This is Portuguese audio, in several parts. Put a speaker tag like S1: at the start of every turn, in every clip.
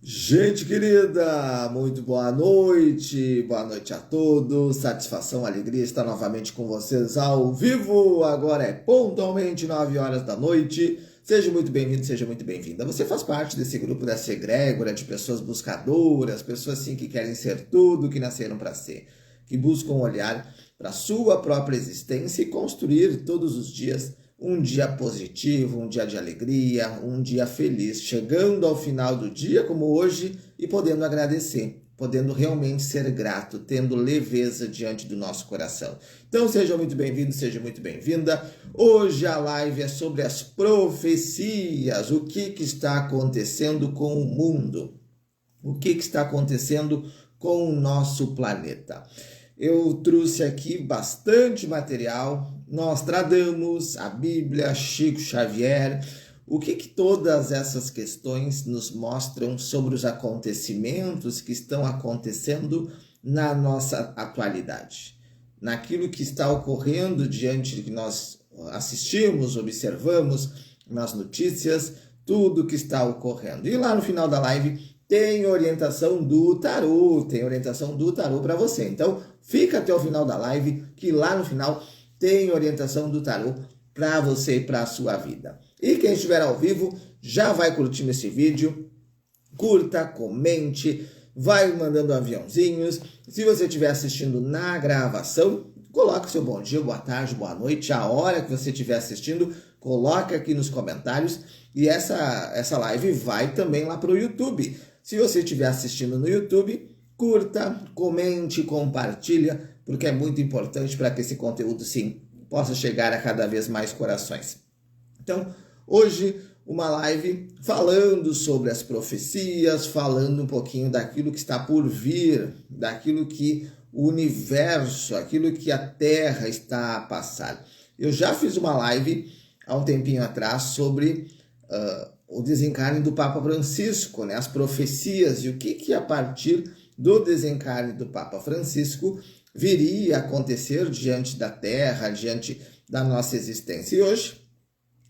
S1: Gente querida, muito boa noite a todos, satisfação, alegria estar novamente com vocês ao vivo, agora é pontualmente 9 horas da noite, seja muito bem-vindo, seja muito bem-vinda, você faz parte desse grupo, dessa egrégora de pessoas buscadoras, pessoas assim que querem ser tudo que nasceram para ser, que buscam olhar para a sua própria existência e construir todos os dias um dia positivo, um dia de alegria, um dia feliz, chegando ao final do dia como hoje e podendo agradecer, podendo realmente ser grato, tendo leveza diante do nosso coração. Então seja muito bem-vindo, seja muito bem-vinda. Hoje a live é sobre as profecias, o que está acontecendo com o mundo, o que está acontecendo com o nosso planeta. Eu trouxe aqui bastante material, Nostradamus, a Bíblia, Chico Xavier, o que todas essas questões nos mostram sobre os acontecimentos que estão acontecendo na nossa atualidade, naquilo que está ocorrendo diante do que nós assistimos, observamos nas notícias, tudo que está ocorrendo. E lá no final da live tem orientação do tarô, para você. Então, fica até o final da live, que lá no final tem orientação do tarô para você e para a sua vida. E quem estiver ao vivo, já vai curtindo esse vídeo, curta, comente, vai mandando aviãozinhos. Se você estiver assistindo na gravação, coloque seu bom dia, boa tarde, boa noite, a hora que você estiver assistindo, coloca aqui nos comentários. E essa live vai também lá para o YouTube. Se você estiver assistindo no YouTube, curta, comente, compartilha, porque é muito importante para que esse conteúdo, sim, possa chegar a cada vez mais corações. Então, hoje, uma live falando sobre as profecias, falando um pouquinho daquilo que está por vir, daquilo que o universo, aquilo que a Terra está a passar. Eu já fiz uma live há um tempinho atrás sobre o desencarne do Papa Francisco, né? As profecias e o que a partir do desencarne do Papa Francisco viria a acontecer diante da Terra, diante da nossa existência. E hoje,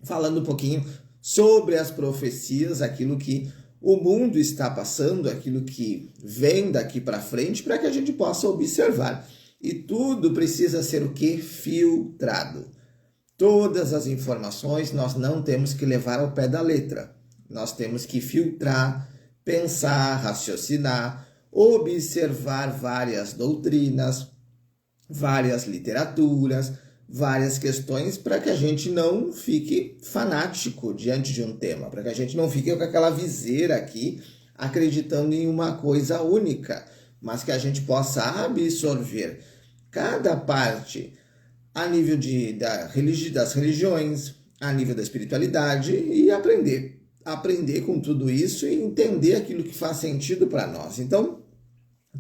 S1: falando um pouquinho sobre as profecias, aquilo que o mundo está passando, aquilo que vem daqui para frente, para que a gente possa observar. E tudo precisa ser o quê? Filtrado. Todas as informações nós não temos que levar ao pé da letra. Nós temos que filtrar, pensar, raciocinar, observar várias doutrinas, várias literaturas, várias questões para que a gente não fique fanático diante de um tema, para que a gente não fique com aquela viseira aqui acreditando em uma coisa única, mas que a gente possa absorver cada parte a nível das religiões, a nível da espiritualidade e aprender com tudo isso e entender aquilo que faz sentido para nós. Então,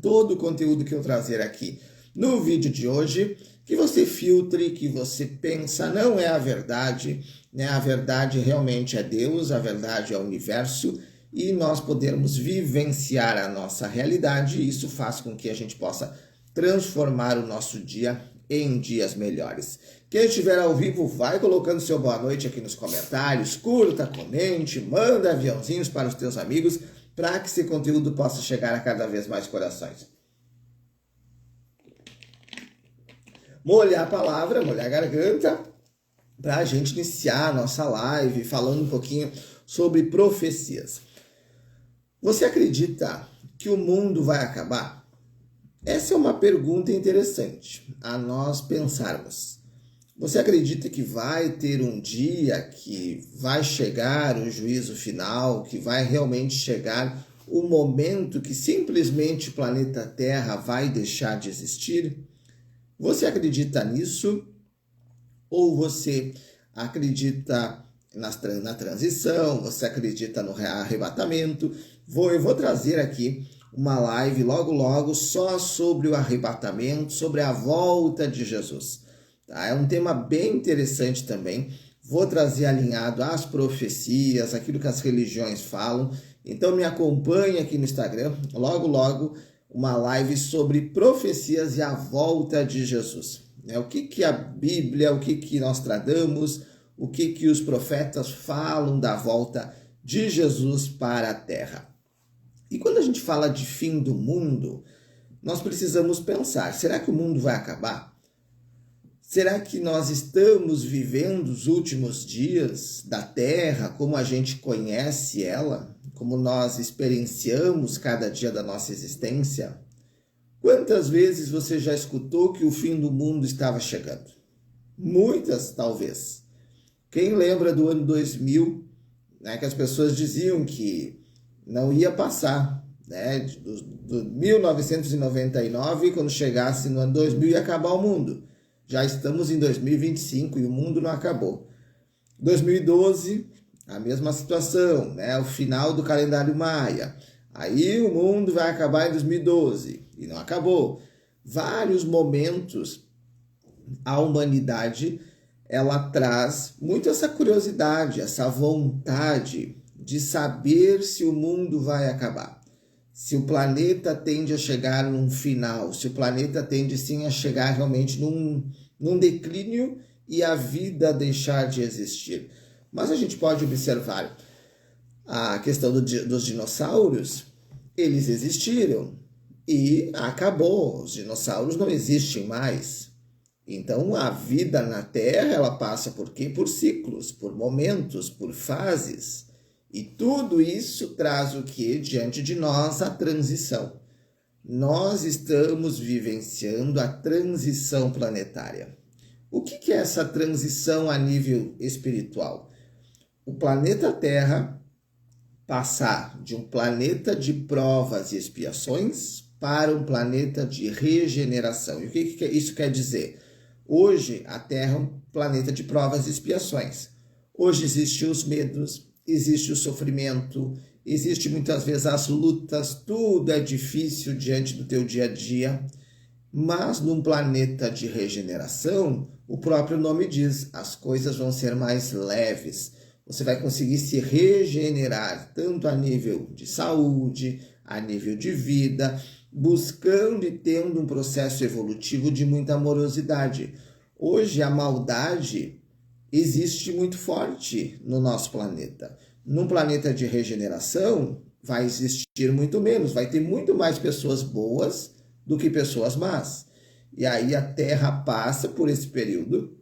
S1: todo o conteúdo que eu trazer aqui no vídeo de hoje, que você filtre, que você pensa, não é a verdade, né? A verdade realmente é Deus, a verdade é o universo, e nós podermos vivenciar a nossa realidade, e isso faz com que a gente possa transformar o nosso dia em dias melhores. Quem estiver ao vivo, vai colocando seu boa noite aqui nos comentários, curta, comente, manda aviãozinhos para os teus amigos, para que esse conteúdo possa chegar a cada vez mais corações. Molhar a palavra, molhar a garganta, para a gente iniciar a nossa live falando um pouquinho sobre profecias. Você acredita que o mundo vai acabar? Essa é uma pergunta interessante a nós pensarmos. Você acredita que vai ter um dia que vai chegar o juízo final, que vai realmente chegar o momento que simplesmente o planeta Terra vai deixar de existir? Você acredita nisso? Ou você acredita na transição? Você acredita no arrebatamento? Eu vou trazer aqui uma live logo só sobre o arrebatamento, sobre a volta de Jesus. Tá? É um tema bem interessante também. Vou trazer alinhado às profecias, aquilo que as religiões falam. Então me acompanhe aqui no Instagram, logo uma live sobre profecias e a volta de Jesus. O que a Bíblia, o que Nostradamus, o que os profetas falam da volta de Jesus para a Terra. E quando a gente fala de fim do mundo, nós precisamos pensar, será que o mundo vai acabar? Será que nós estamos vivendo os últimos dias da Terra como a gente conhece ela? Como nós experienciamos cada dia da nossa existência? Quantas vezes você já escutou que o fim do mundo estava chegando? Muitas, talvez. Quem lembra do ano 2000, né, que as pessoas diziam que não ia passar, né, do 1999, quando chegasse no ano 2000 ia acabar o mundo. Já estamos em 2025 e o mundo não acabou. 2012, a mesma situação, né, o final do calendário maia. Aí o mundo vai acabar em 2012 e não acabou. Vários momentos a humanidade ela traz muito essa curiosidade, essa vontade de saber se o mundo vai acabar. Se o planeta tende a chegar num final, se o planeta tende sim a chegar realmente num declínio e a vida deixar de existir. Mas a gente pode observar a questão dos dinossauros, eles existiram e acabou, os dinossauros não existem mais. Então a vida na Terra ela passa por quê? Por ciclos, por momentos, por fases. E tudo isso traz o que diante de nós? A transição. Nós estamos vivenciando a transição planetária. O que é essa transição a nível espiritual? O planeta Terra passar de um planeta de provas e expiações para um planeta de regeneração. E o que isso quer dizer? Hoje a Terra é um planeta de provas e expiações. Hoje existem os medos, existe o sofrimento, existe muitas vezes as lutas, tudo é difícil diante do teu dia a dia. Mas num planeta de regeneração, o próprio nome diz, as coisas vão ser mais leves. Você vai conseguir se regenerar, tanto a nível de saúde, a nível de vida, buscando e tendo um processo evolutivo de muita amorosidade. Hoje a maldade existe muito forte no nosso planeta. Num planeta de regeneração, vai existir muito menos, vai ter muito mais pessoas boas do que pessoas más. E aí a Terra passa por esse período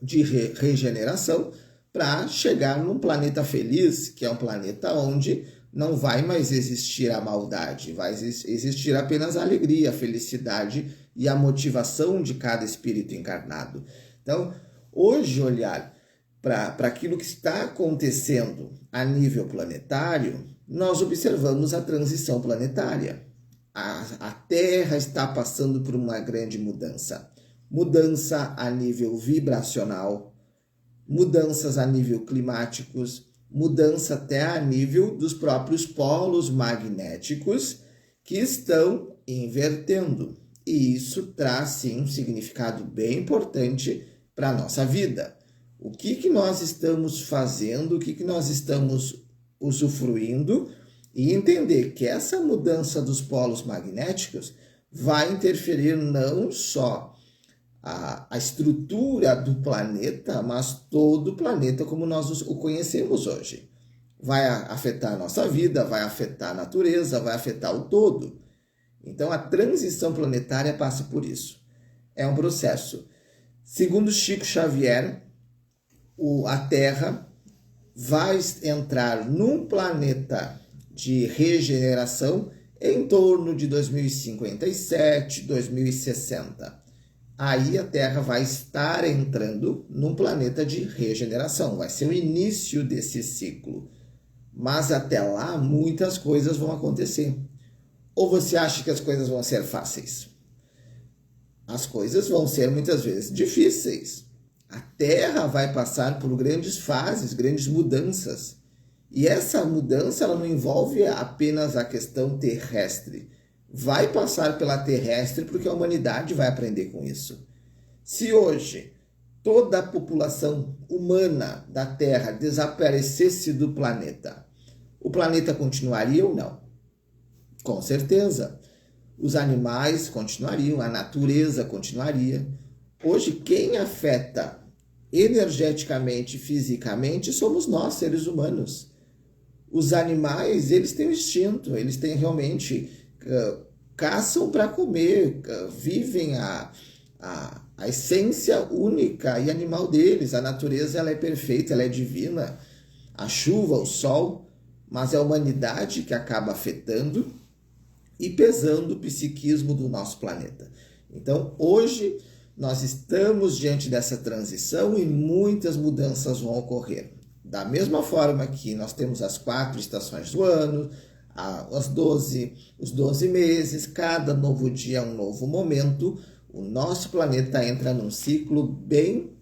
S1: de regeneração para chegar num planeta feliz, que é um planeta onde não vai mais existir a maldade, vai existir apenas a alegria, a felicidade e a motivação de cada espírito encarnado. Então, hoje olhar para aquilo que está acontecendo a nível planetário, nós observamos a transição planetária. A Terra está passando por uma grande mudança. Mudança a nível vibracional, mudanças a nível climáticos, mudança até a nível dos próprios polos magnéticos que estão invertendo. E isso traz, sim, um significado bem importante para a nossa vida. O que nós estamos fazendo, o que nós estamos usufruindo e entender que essa mudança dos polos magnéticos vai interferir não só a estrutura do planeta, mas todo o planeta como nós o conhecemos hoje. Vai afetar a nossa vida, vai afetar a natureza, vai afetar o todo. Então a transição planetária passa por isso. É um processo. Segundo Chico Xavier, a Terra vai entrar num planeta de regeneração em torno de 2057, 2060. Aí a Terra vai estar entrando num planeta de regeneração, vai ser o início desse ciclo. Mas até lá muitas coisas vão acontecer. Ou você acha que as coisas vão ser fáceis? As coisas vão ser muitas vezes difíceis. A Terra vai passar por grandes fases, grandes mudanças. E essa mudança ela não envolve apenas a questão terrestre. Vai passar pela terrestre porque a humanidade vai aprender com isso. Se hoje toda a população humana da Terra desaparecesse do planeta, o planeta continuaria ou não? Com certeza. Os animais continuariam, a natureza continuaria. Hoje, quem afeta energeticamente, fisicamente, somos nós, seres humanos. Os animais, eles têm um instinto, eles têm realmente, caçam para comer, vivem a essência única e animal deles. A natureza, ela é perfeita, ela é divina, a chuva, o sol, mas é a humanidade que acaba afetando e pesando o psiquismo do nosso planeta. Então, hoje, nós estamos diante dessa transição e muitas mudanças vão ocorrer. Da mesma forma que nós temos as 4 estações do ano, os 12 meses, cada novo dia é um novo momento, o nosso planeta entra num ciclo bem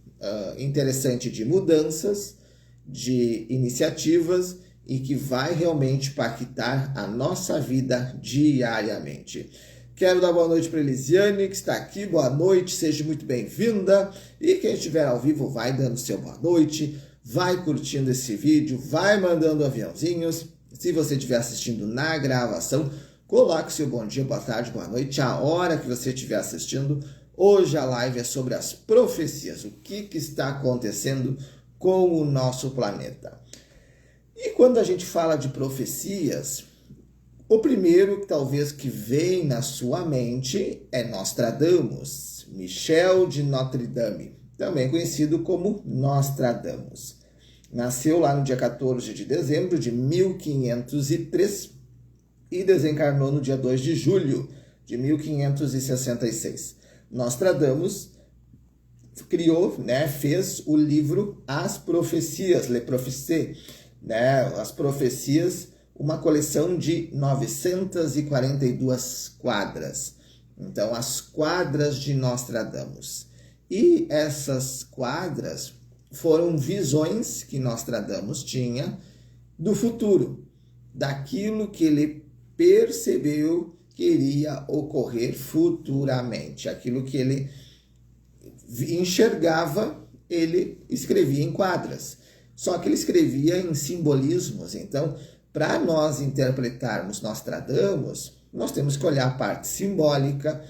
S1: interessante de mudanças, de iniciativas e que vai realmente impactar a nossa vida diariamente. Quero dar boa noite para Elisiane, que está aqui. Boa noite, seja muito bem-vinda. E quem estiver ao vivo, vai dando seu boa noite, vai curtindo esse vídeo, vai mandando aviãozinhos. Se você estiver assistindo na gravação, coloque seu bom dia, boa tarde, boa noite, a hora que você estiver assistindo. Hoje a live é sobre as profecias, o que está acontecendo com o nosso planeta. E quando a gente fala de profecias, o primeiro talvez que vem na sua mente é Nostradamus, Michel de Notre Dame, também conhecido como Nostradamus. Nasceu lá no dia 14 de dezembro de 1503 e desencarnou no dia 2 de julho de 1566. Nostradamus criou, fez o livro As Profecias, Les Prophéties, as profecias, uma coleção de 942 quadras. Então, as quadras de Nostradamus. E essas quadras foram visões que Nostradamus tinha do futuro, daquilo que ele percebeu que iria ocorrer futuramente, aquilo que ele enxergava, ele escrevia em quadras. Só que ele escrevia em simbolismos. Então, para nós interpretarmos Nostradamus, nós temos que olhar a parte simbólica,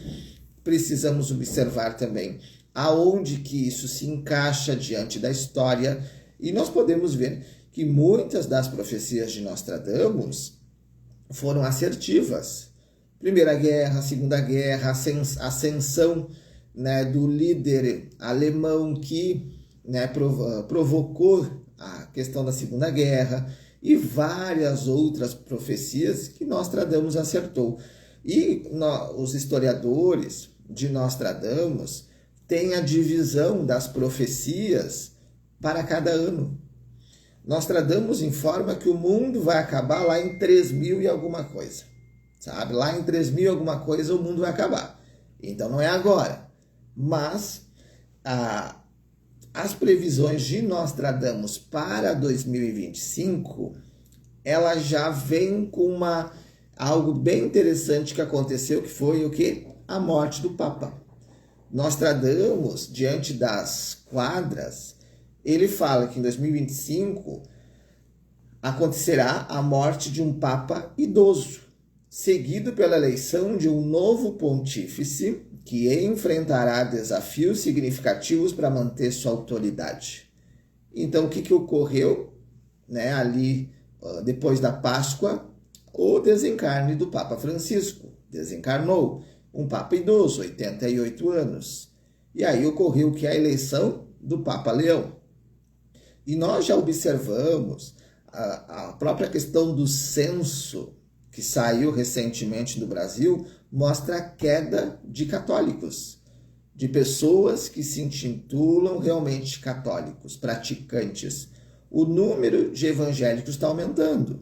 S1: precisamos observar também aonde que isso se encaixa diante da história, e nós podemos ver que muitas das profecias de Nostradamus foram assertivas. Primeira Guerra, Segunda Guerra, a ascensão do líder alemão que provocou a questão da Segunda Guerra e várias outras profecias que Nostradamus acertou. E os historiadores de Nostradamus têm a divisão das profecias para cada ano. Nostradamus informa que o mundo vai acabar lá em 3000 e alguma coisa. Sabe? Lá em 3000 e alguma coisa o mundo vai acabar. Então não é agora. Mas as previsões de Nostradamus para 2025, ela já vem com algo bem interessante que aconteceu, que foi o quê? A morte do Papa. Nostradamus, diante das quadras, ele fala que em 2025 acontecerá a morte de um Papa idoso, seguido pela eleição de um novo pontífice que enfrentará desafios significativos para manter sua autoridade. Então, o que ocorreu ali depois da Páscoa? O desencarne do Papa Francisco. Desencarnou um Papa idoso, 88 anos. E aí ocorreu que a eleição do Papa Leão. E nós já observamos a própria questão do censo que saiu recentemente do Brasil, mostra a queda de católicos, de pessoas que se intitulam realmente católicos, praticantes. O número de evangélicos está aumentando.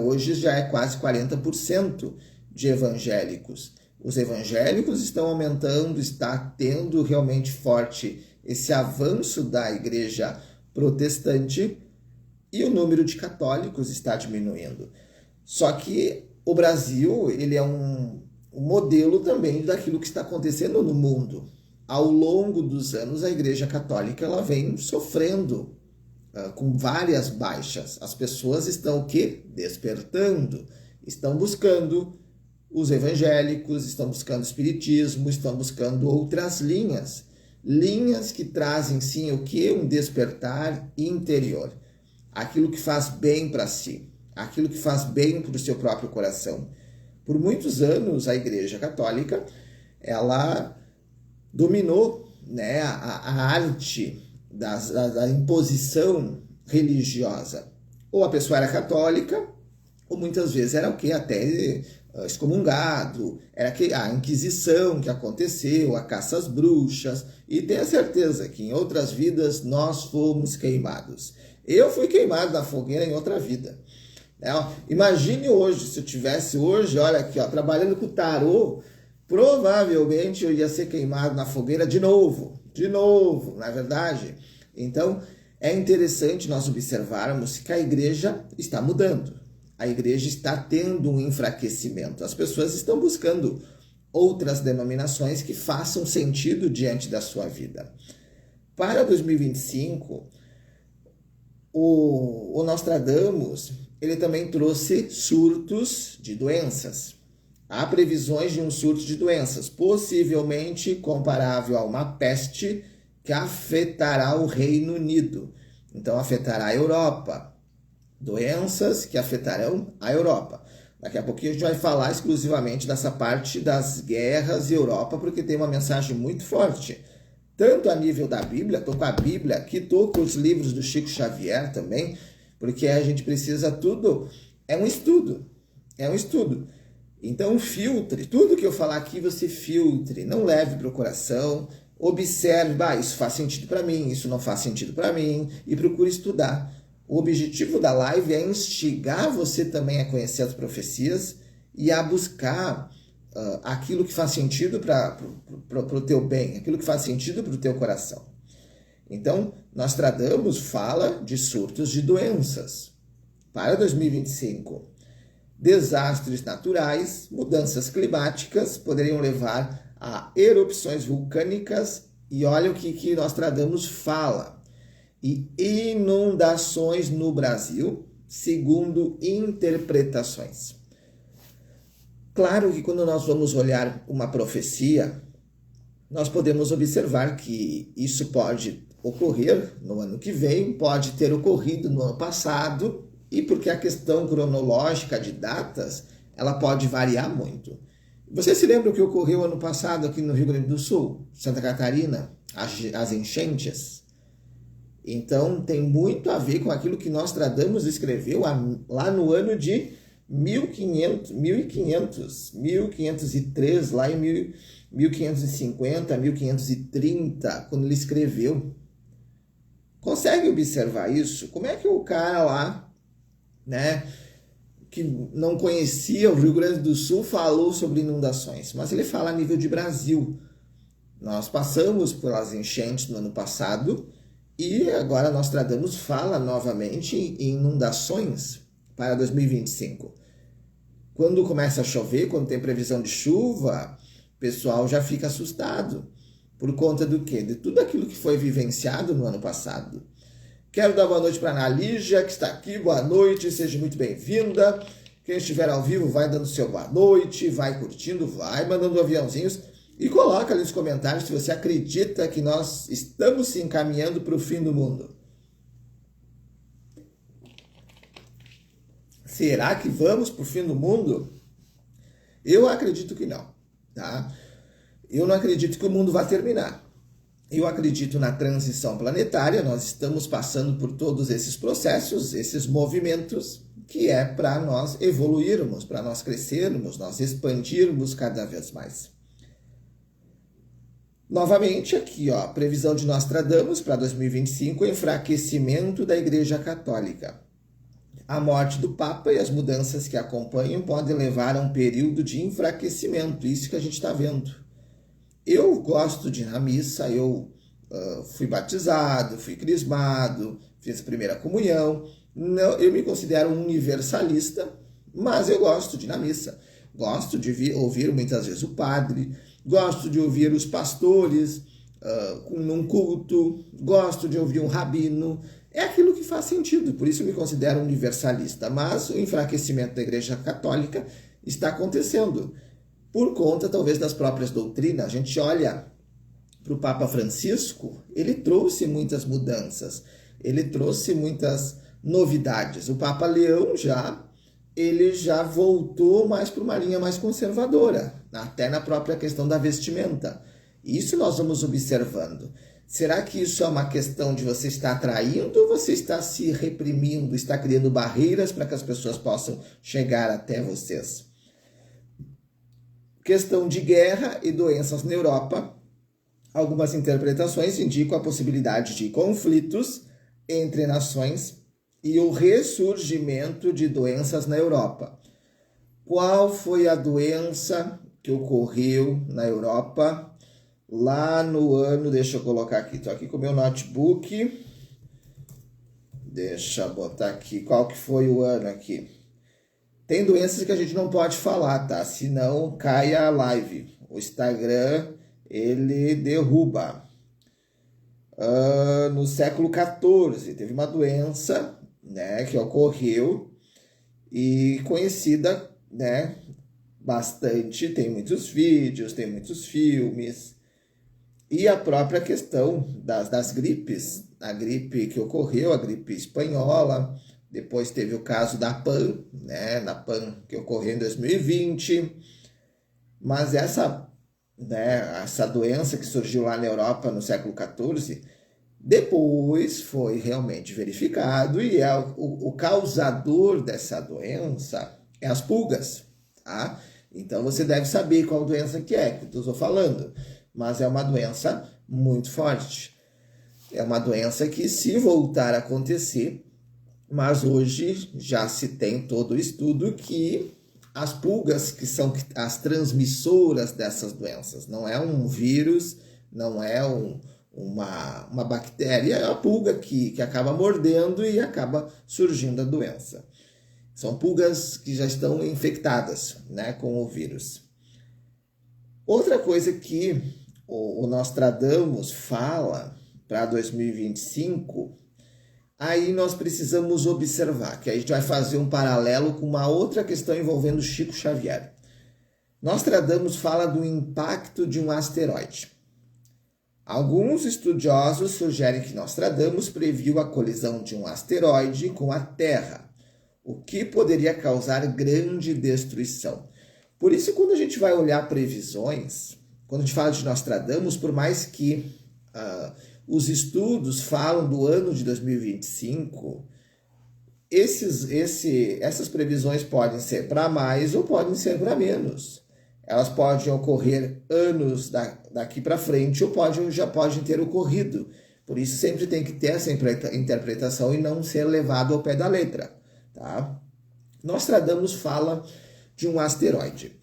S1: Hoje já é quase 40% de evangélicos. Os evangélicos estão aumentando, está tendo realmente forte esse avanço da igreja protestante e o número de católicos está diminuindo. Só que o Brasil, ele é um modelo também daquilo que está acontecendo no mundo. Ao longo dos anos, a Igreja Católica ela vem sofrendo com várias baixas. As pessoas estão o quê? Despertando, estão buscando os evangélicos, estão buscando o espiritismo, estão buscando outras linhas que trazem sim o quê? Um despertar interior, aquilo que faz bem para si, aquilo que faz bem para o seu próprio coração. Por muitos anos, a Igreja Católica, ela dominou, né, a arte da imposição religiosa. Ou a pessoa era católica, ou muitas vezes era o que? Até excomungado, era a Inquisição que aconteceu, a caça às bruxas, e tenha certeza que em outras vidas nós fomos queimados. Eu fui queimado na fogueira em outra vida. Imagine hoje, se eu tivesse hoje, olha aqui, trabalhando com tarô, provavelmente eu ia ser queimado na fogueira de novo, não é verdade? Então, é interessante nós observarmos que a igreja está mudando. A igreja está tendo um enfraquecimento. As pessoas estão buscando outras denominações que façam sentido diante da sua vida. Para 2025, o Nostradamus, ele também trouxe surtos de doenças. Há previsões de um surto de doenças, possivelmente comparável a uma peste que afetará o Reino Unido. Então, afetará a Europa. Doenças que afetarão a Europa. Daqui a pouquinho a gente vai falar exclusivamente dessa parte das guerras e Europa, porque tem uma mensagem muito forte. Tanto a nível da Bíblia, estou com a Bíblia aqui, estou com os livros do Chico Xavier também, porque a gente precisa tudo, é um estudo. Então filtre, tudo que eu falar aqui você filtre, não leve para o coração, observe, isso faz sentido para mim, isso não faz sentido para mim, e procure estudar. O objetivo da live é instigar você também a conhecer as profecias e a buscar aquilo que faz sentido para o teu bem, aquilo que faz sentido para o teu coração. Então, Nostradamus fala de surtos de doenças. Para 2025, desastres naturais, mudanças climáticas poderiam levar a erupções vulcânicas e olha o que Nostradamus fala. E inundações no Brasil, segundo interpretações. Claro que quando nós vamos olhar uma profecia, nós podemos observar que isso pode ocorrer no ano que vem, pode ter ocorrido no ano passado, e porque a questão cronológica de datas, ela pode variar muito. Você se lembra o que ocorreu ano passado aqui no Rio Grande do Sul, Santa Catarina, as enchentes? Então, tem muito a ver com aquilo que Nostradamus escreveu lá no ano de 1503, lá em 1550, 1530, quando ele escreveu. Consegue observar isso? Como é que o cara lá, né, que não conhecia o Rio Grande do Sul, falou sobre inundações? Mas ele fala a nível de Brasil. Nós passamos pelas enchentes no ano passado, e agora Nostradamus fala novamente em inundações para 2025. Quando começa a chover, quando tem previsão de chuva, o pessoal já fica assustado. Por conta do quê? De tudo aquilo que foi vivenciado no ano passado. Quero dar boa noite para a Ana Lígia, que está aqui. Boa noite, seja muito bem-vinda. Quem estiver ao vivo, vai dando seu boa noite, vai curtindo, vai mandando aviãozinhos. E coloca ali nos comentários se você acredita que nós estamos se encaminhando para o fim do mundo. Será que vamos para o fim do mundo? Eu acredito que não, tá? Eu não acredito que o mundo vai terminar. Eu acredito na transição planetária, nós estamos passando por todos esses processos, esses movimentos, que é para nós evoluirmos, para nós crescermos, nós expandirmos cada vez mais. Novamente aqui, previsão de Nostradamus para 2025, enfraquecimento da Igreja Católica. A morte do Papa e as mudanças que acompanham podem levar a um período de enfraquecimento, isso que a gente está vendo. Eu gosto de ir na missa, eu fui batizado, fui crismado, fiz a primeira comunhão. Não, eu me considero um universalista, mas eu gosto de ir na missa. Gosto de ouvir muitas vezes o padre, gosto de ouvir os pastores num culto, gosto de ouvir um rabino. É aquilo que faz sentido, por isso eu me considero universalista. Mas o enfraquecimento da Igreja Católica está acontecendo por conta, talvez, das próprias doutrinas. A gente olha para o Papa Francisco, ele trouxe muitas mudanças, ele trouxe muitas novidades. O Papa Leão ele já voltou mais para uma linha mais conservadora, até na própria questão da vestimenta. Isso nós vamos observando. Será que isso é uma questão de você estar atraindo ou você está se reprimindo, está criando barreiras para que as pessoas possam chegar até vocês? Questão de guerra e doenças na Europa. Algumas interpretações indicam a possibilidade de conflitos entre nações e o ressurgimento de doenças na Europa. Qual foi a doença que ocorreu na Europa lá no ano, deixa eu colocar aqui, estou aqui com o meu notebook, deixa eu botar aqui, qual que foi o ano aqui? Tem doenças que a gente não pode falar, tá? Senão cai a live, o Instagram, ele derruba. No século XIV, teve uma doença, né, que ocorreu e conhecida, né, bastante, tem muitos vídeos, tem muitos filmes. E a própria questão das gripes, a gripe que ocorreu, a gripe espanhola, depois teve o caso da PAN, né, na PAN que ocorreu em 2020, mas essa doença que surgiu lá na Europa no século XIV, depois foi realmente verificado e o causador dessa doença é as pulgas, tá? Então você deve saber qual doença que eu estou falando, mas é uma doença muito forte. É uma doença que, se voltar a acontecer, mas hoje já se tem todo o estudo que as pulgas, que são as transmissoras dessas doenças, não é um vírus, não é uma bactéria, é a pulga que acaba mordendo e acaba surgindo a doença. São pulgas que já estão infectadas, né, com o vírus. Outra coisa que o Nostradamus fala para 2025, aí nós precisamos observar, que a gente vai fazer um paralelo com uma outra questão envolvendo Chico Xavier. Nostradamus fala do impacto de um asteroide. Alguns estudiosos sugerem que Nostradamus previu a colisão de um asteroide com a Terra, o que poderia causar grande destruição. Por isso, quando a gente vai olhar previsões, quando a gente fala de Nostradamus, por mais que os estudos falam do ano de 2025, essas previsões podem ser para mais ou podem ser para menos. Elas podem ocorrer anos daqui para frente ou já podem ter ocorrido. Por isso sempre tem que ter essa interpretação e não ser levado ao pé da letra. Tá? Nostradamus fala de um asteroide.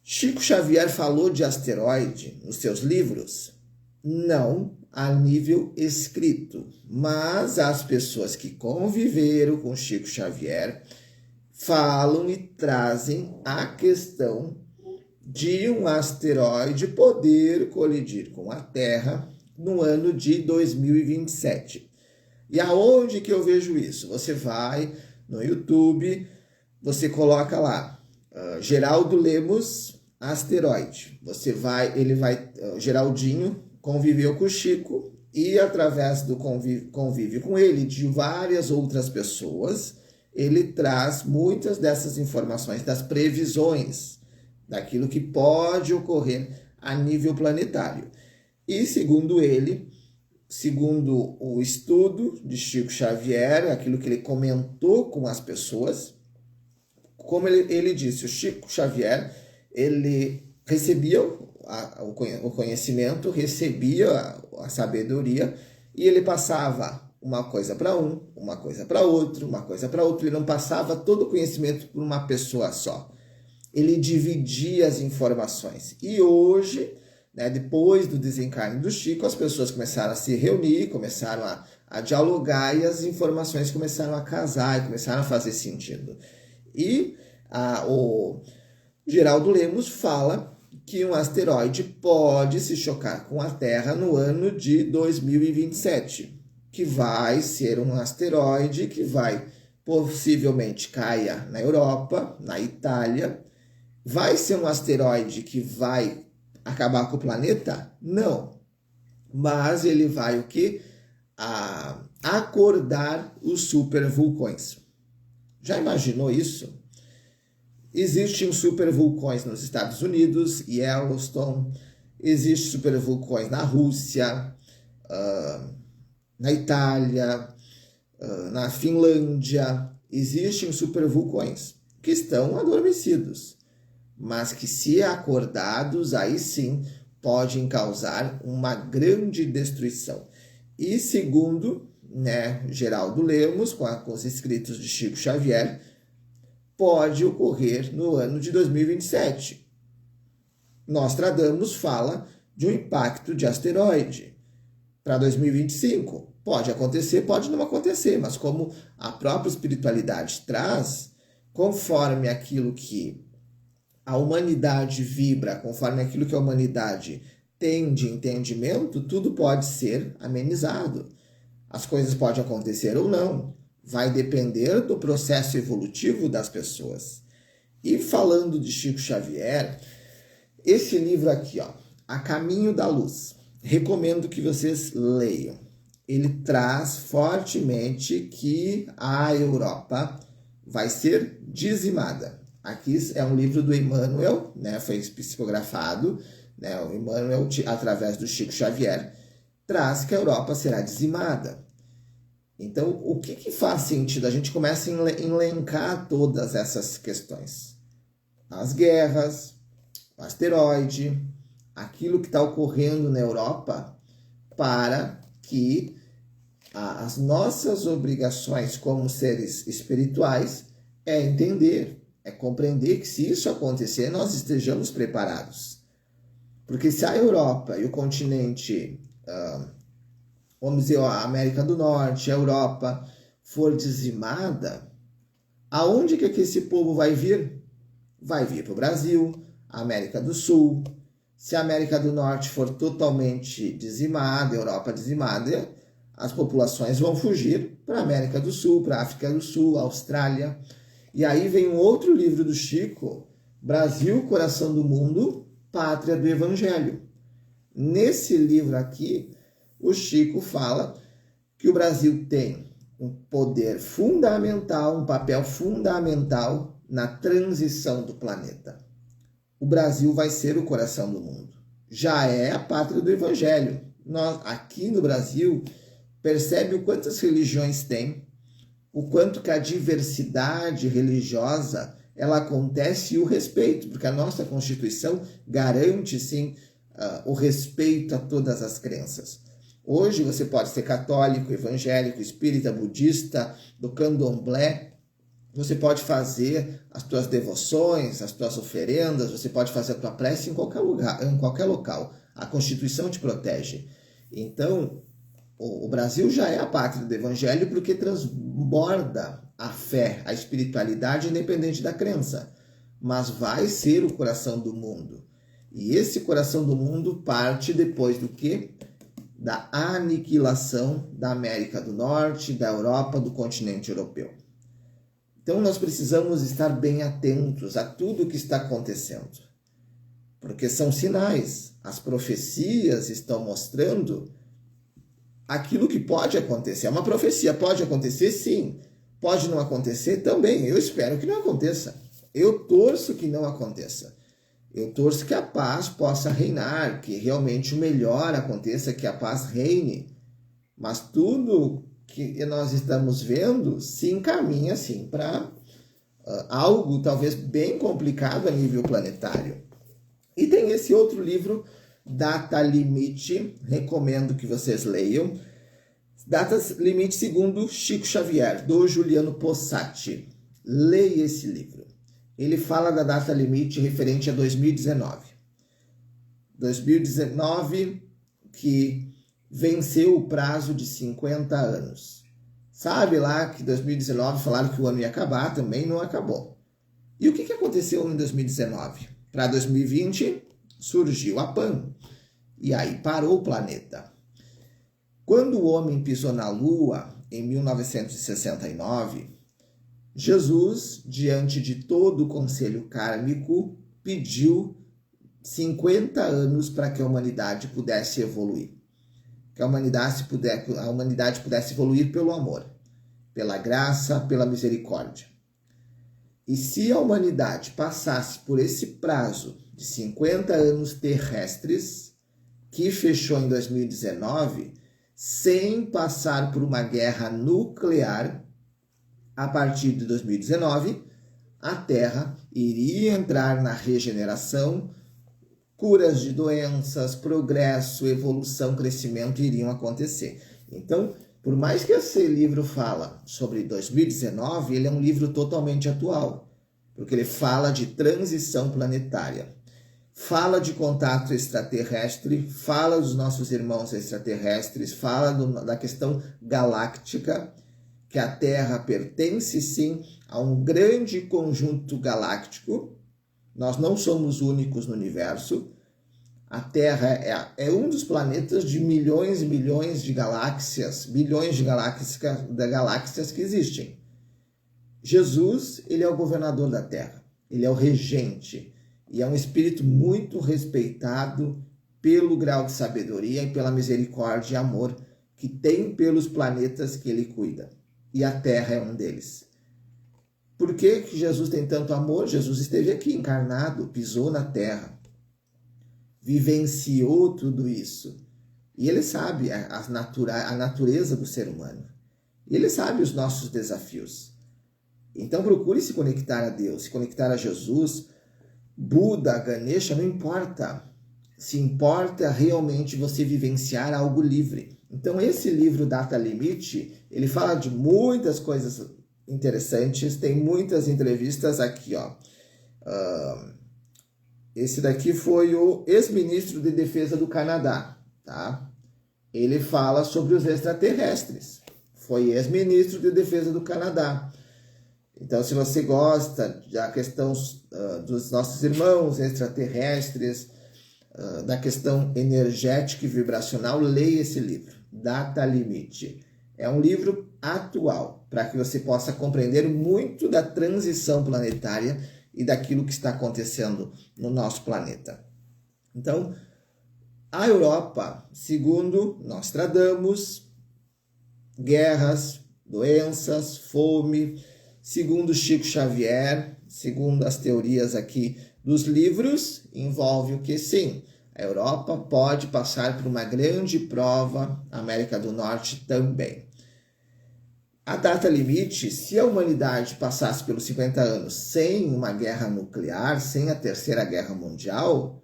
S1: Chico Xavier falou de asteroide nos seus livros? Não a nível escrito, mas as pessoas que conviveram com Chico Xavier falam e trazem a questão de um asteroide poder colidir com a Terra no ano de 2027. E aonde que eu vejo isso? Você vai no YouTube, você coloca lá, Geraldo Lemos, asteroide. Geraldinho conviveu com o Chico e através do convívio com ele, de várias outras pessoas, ele traz muitas dessas informações, das previsões, daquilo que pode ocorrer a nível planetário. E segundo ele, segundo o estudo de Chico Xavier, aquilo que ele comentou com as pessoas, como ele disse, o Chico Xavier, ele recebia o conhecimento, recebia a sabedoria e ele passava uma coisa para uma coisa para outro, ele não passava todo o conhecimento por uma pessoa só. Ele dividia as informações. E hoje, né, depois do desencarne do Chico, as pessoas começaram a se reunir, começaram a dialogar e as informações começaram a casar e começaram a fazer sentido. E o Geraldo Lemos fala que um asteroide pode se chocar com a Terra no ano de 2027, que vai ser um asteroide que vai possivelmente cair na Europa, na Itália. Vai ser um asteroide que vai acabar com o planeta? Não. Mas ele vai acordar os supervulcões. Já imaginou isso? Existem supervulcões nos Estados Unidos, Yellowstone, existem supervulcões na Rússia, na Itália, na Finlândia. Existem supervulcões que estão adormecidos, mas que, se acordados, aí sim podem causar uma grande destruição. E segundo, Geraldo Lemos, com os escritos de Chico Xavier, pode ocorrer no ano de 2027. Nostradamus fala de um impacto de asteroide para 2025. Pode acontecer, pode não acontecer, mas como a própria espiritualidade traz, conforme aquilo que a humanidade vibra, conforme aquilo que a humanidade tem de entendimento, tudo pode ser amenizado. As coisas podem acontecer ou não. Vai depender do processo evolutivo das pessoas. E falando de Chico Xavier, esse livro aqui, A Caminho da Luz, recomendo que vocês leiam. Ele traz fortemente que a Europa vai ser dizimada. Aqui é um livro do Emmanuel, foi psicografado, o Emmanuel, através do Chico Xavier, traz que a Europa será dizimada. Então, o que faz sentido? A gente começa a elencar todas essas questões. As guerras, o asteroide, aquilo que está ocorrendo na Europa, para que as nossas obrigações como seres espirituais é entender, é compreender que, se isso acontecer, nós estejamos preparados. Porque se a Europa e o continente, vamos dizer, a América do Norte, a Europa, for dizimada, aonde que esse povo vai vir? Vai vir para o Brasil, a América do Sul. Se a América do Norte for totalmente dizimada, a Europa dizimada, as populações vão fugir para a América do Sul, para a África do Sul, Austrália. E aí vem um outro livro do Chico, Brasil, Coração do Mundo, Pátria do Evangelho. Nesse livro aqui, o Chico fala que o Brasil tem um poder fundamental, um papel fundamental na transição do planeta. O Brasil vai ser o coração do mundo. Já é a pátria do Evangelho. Nós, aqui no Brasil, percebe o quantas religiões tem, o quanto que a diversidade religiosa ela acontece, e o respeito, porque a nossa Constituição garante, sim, o respeito a todas as crenças. Hoje você pode ser católico, evangélico, espírita, budista, do candomblé. Você pode fazer as tuas devoções, as tuas oferendas, você pode fazer a tua prece em qualquer lugar, em qualquer local. A Constituição te protege. Então, o Brasil já é a pátria do Evangelho porque transborda a fé, a espiritualidade, independente da crença. Mas vai ser o coração do mundo. E esse coração do mundo parte depois do quê? Da aniquilação da América do Norte, da Europa, do continente europeu. Então nós precisamos estar bem atentos a tudo o que está acontecendo. Porque são sinais. As profecias estão mostrando aquilo que pode acontecer. É uma profecia, pode acontecer sim. Pode não acontecer também. Eu espero que não aconteça. Eu torço que não aconteça. Eu torço que a paz possa reinar, que realmente o melhor aconteça, que a paz reine. Mas tudo que nós estamos vendo se encaminha assim para algo talvez bem complicado a nível planetário. E tem esse outro livro, Data Limite, recomendo que vocês leiam. Data Limite segundo Chico Xavier, do Juliano Possati. Leia esse livro. Ele fala da data limite referente a 2019. 2019 que venceu o prazo de 50 anos. Sabe lá que 2019 falaram que o ano ia acabar, também não acabou. E o que aconteceu em 2019? Para 2020 surgiu a PAN. E aí parou o planeta. Quando o homem pisou na Lua, em 1969, Jesus, diante de todo o conselho kármico, pediu 50 anos para que a humanidade pudesse evoluir. que a humanidade pudesse evoluir pelo amor, pela graça, pela misericórdia. E se a humanidade passasse por esse prazo de 50 anos terrestres, que fechou em 2019, sem passar por uma guerra nuclear, a partir de 2019, a Terra iria entrar na regeneração, curas de doenças, progresso, evolução, crescimento iriam acontecer. Então, por mais que esse livro fala sobre 2019, ele é um livro totalmente atual, porque ele fala de transição planetária, fala de contato extraterrestre, fala dos nossos irmãos extraterrestres, fala da questão galáctica, que a Terra pertence sim a um grande conjunto galáctico. Nós não somos únicos no universo. A Terra é um dos planetas de milhões e milhões de galáxias, bilhões de galáxias que existem. Jesus, ele é o governador da Terra, ele é o regente, e é um espírito muito respeitado pelo grau de sabedoria e pela misericórdia e amor que tem pelos planetas que ele cuida. E a Terra é um deles. Por que Jesus tem tanto amor? Jesus esteve aqui encarnado, pisou na Terra, vivenciou tudo isso. E ele sabe a natureza do ser humano. E ele sabe os nossos desafios. Então procure se conectar a Deus, se conectar a Jesus, Buda, Ganesha, não importa. Se importa realmente você vivenciar algo livre. Então esse livro Data Limite, ele fala de muitas coisas interessantes, tem muitas entrevistas aqui, ó. Esse daqui foi o ex-ministro de Defesa do Canadá, tá? Ele fala sobre os extraterrestres. Foi ex-ministro de Defesa do Canadá. Então, se você gosta da questão dos nossos irmãos extraterrestres, da questão energética e vibracional, leia esse livro, Data Limite. É um livro atual, para que você possa compreender muito da transição planetária e daquilo que está acontecendo no nosso planeta. Então, a Europa, segundo Nostradamus, guerras, doenças, fome, segundo Chico Xavier, segundo as teorias aqui dos livros, envolve o que? Sim, a Europa pode passar por uma grande prova, a América do Norte também. A data limite, se a humanidade passasse pelos 50 anos sem uma guerra nuclear, sem a Terceira Guerra Mundial,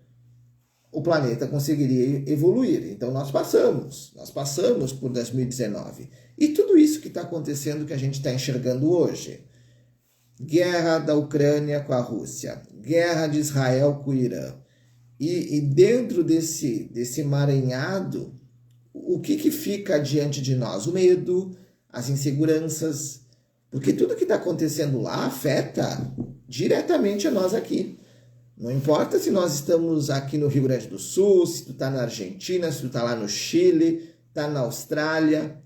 S1: o planeta conseguiria evoluir. Então nós passamos por 2019. E tudo isso que está acontecendo, que a gente está enxergando hoje. Guerra da Ucrânia com a Rússia, guerra de Israel com o Irã. E dentro desse emaranhado, o que fica diante de nós? O medo, as inseguranças, porque tudo que está acontecendo lá afeta diretamente a nós aqui. Não importa se nós estamos aqui no Rio Grande do Sul, se tu está na Argentina, se tu está lá no Chile, está na Austrália,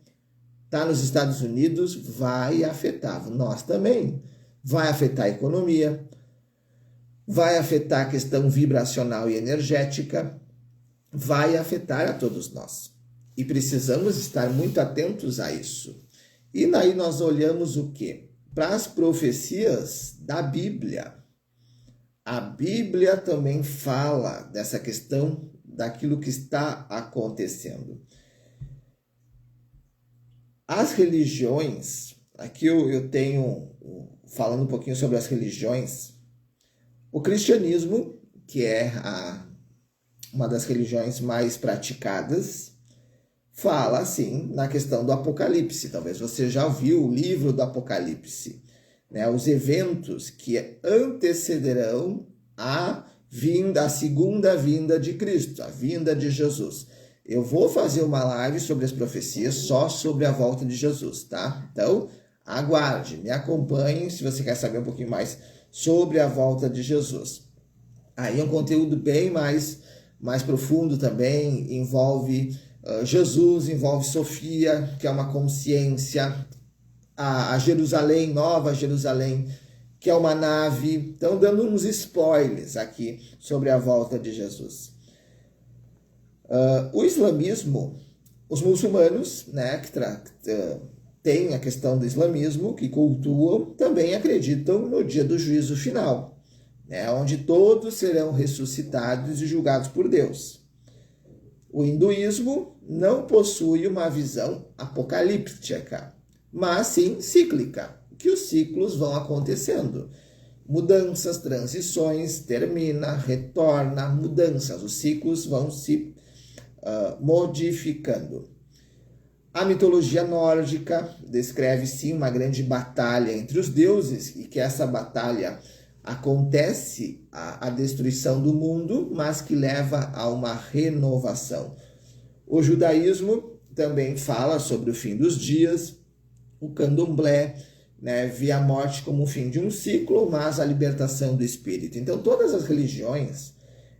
S1: está nos Estados Unidos, vai afetar nós também. Vai afetar a economia, vai afetar a questão vibracional e energética, vai afetar a todos nós. E precisamos estar muito atentos a isso. E daí nós olhamos o quê? Para as profecias da Bíblia. A Bíblia também fala dessa questão daquilo que está acontecendo. As religiões, aqui eu tenho, falando um pouquinho sobre as religiões, o cristianismo, que é uma das religiões mais praticadas, fala assim na questão do Apocalipse. Talvez você já viu o livro do Apocalipse, né? Os eventos que antecederão a segunda vinda de Cristo, a vinda de Jesus. Eu vou fazer uma live sobre as profecias, só sobre a volta de Jesus, tá? Então, aguarde, me acompanhe se você quer saber um pouquinho mais sobre a volta de Jesus. Aí é um conteúdo bem mais profundo também, envolve Jesus, envolve Sofia, que é uma consciência, a Jerusalém, Nova Jerusalém, que é uma nave. Então, dando uns spoilers aqui sobre a volta de Jesus. O islamismo, Os muçulmanos, né, que têm a questão do islamismo, que cultuam, também acreditam no dia do juízo final, né, onde todos serão ressuscitados e julgados por Deus. O hinduísmo não possui uma visão apocalíptica, mas sim cíclica, que os ciclos vão acontecendo. Mudanças, transições, termina, retorna, mudanças. Os ciclos vão se modificando. A mitologia nórdica descreve sim uma grande batalha entre os deuses e que essa batalha acontece a destruição do mundo, mas que leva a uma renovação. O judaísmo também fala sobre o fim dos dias. O candomblé, né, vê a morte como o fim de um ciclo, mas a libertação do espírito. Então todas as religiões,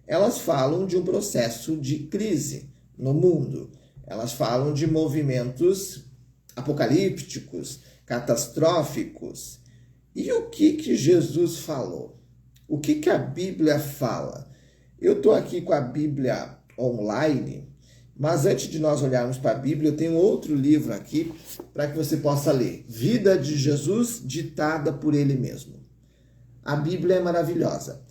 S1: elas falam de um processo de crise no mundo. Elas falam de movimentos apocalípticos, catastróficos. E o que Jesus falou? O que a Bíblia fala? Eu estou aqui com a Bíblia online, mas antes de nós olharmos para a Bíblia, eu tenho outro livro aqui para que você possa ler. Vida de Jesus, ditada por Ele mesmo. A Bíblia é maravilhosa.